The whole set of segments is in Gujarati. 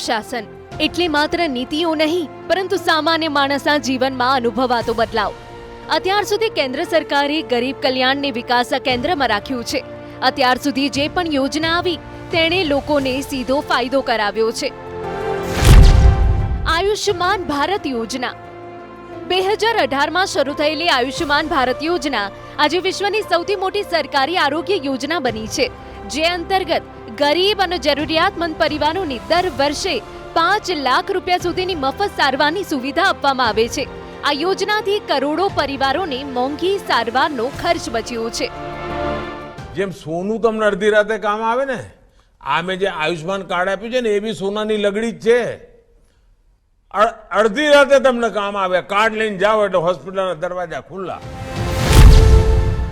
સુશાસન એટલે માત્ર નીતિઓ નહીં પરંતુ સામાન્ય માણસના જીવનમાં અનુભવાતો બદલાવ. અત્યાર સુધી કેન્દ્ર સરકારે ગરીબ કલ્યાણને વિકાસ કેન્દ્રમાં રાખ્યું છે. અત્યાર સુધી જે પણ યોજના આવી તેણે લોકોને સીધો ફાયદો કરાવ્યો છે. આયુષ્યમાન ભારત યોજના 2018માં શરૂ થયેલી આયુષ્યમાન ભારત યોજના આજે વિશ્વની સૌથી મોટી સરકારી આરોગ્ય યોજના બની છે, જે અંતર્ગત ગરીબ અને જરૂરિયાતમંદ પરિવારોને દર વર્ષે 5 લાખ રૂપિયા સુધીની મફત સારવારની સુવિધા આપવામાં આવે છે. આ યોજનાથી કરોડો પરિવારોને મોંઘી સારવારનો ખર્ચ બચ્યો છે. જેમ સોનું તમને અડધી રાતે કામ આવે ને, આ મેં જે આયુષ્માન કાર્ડ આપ્યું છે ને એ બી સોનાની લગડી જ છે. અડધી રાતે તમને કામ આવે, કાર્ડ લઈને જાઓ એટલે હોસ્પિટલના દરવાજા ખુલ્લા.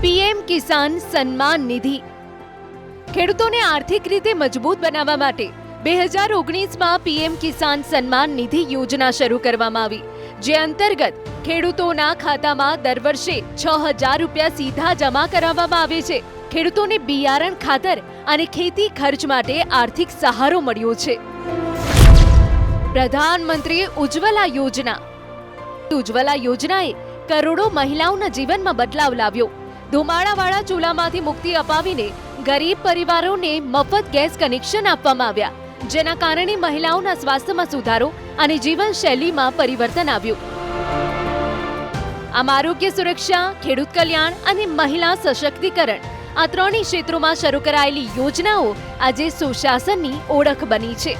પીએમ કિસાન સન્માન નિધિ ખેડૂતોને આર્થિક રીતે મજબૂત બનાવવા માટે 2019માં પીએમ કિસાન સન્માન નિધિ યોજના શરૂ કરવામાં આવી, જે અંતર્ગત ખેડૂતોના ખાતામાં દર વર્ષે 6,000 રૂપિયા સીધા જમા કરાવવામાં આવે છે. ખેડૂતોને બિયારણ, ખાતર અને ખેતી ખર્ચ માટે આર્થિક સહારો મળ્યો છે. પ્રધાનમંત્રી ઉજ્જવલા યોજના ઉજ્જવલા યોજનાએ કરોડો મહિલાઓના જીવનમાં બદલાવ લાવ્યો. ધુમાડાવાળા ચૂલામાંથી મુક્તિ અપાવીને ગરીબ પરિવારોને મફત ગેસ કનેક્શન આપવામાં આવ્યા, જેના કારણે મહિલાઓના સ્વાસ્થ્યમાં સુધારો અને જીવનશૈલીમાં પરિવર્તન આવ્યું. આમ આરોગ્ય સુરક્ષા, ખેડૂત કલ્યાણ અને મહિલા સશક્તિકરણ આ ત્રણેય ક્ષેત્રોમાં શરૂ કરાયેલી યોજનાઓ આજે સુશાસનની ઓળખ બની છે.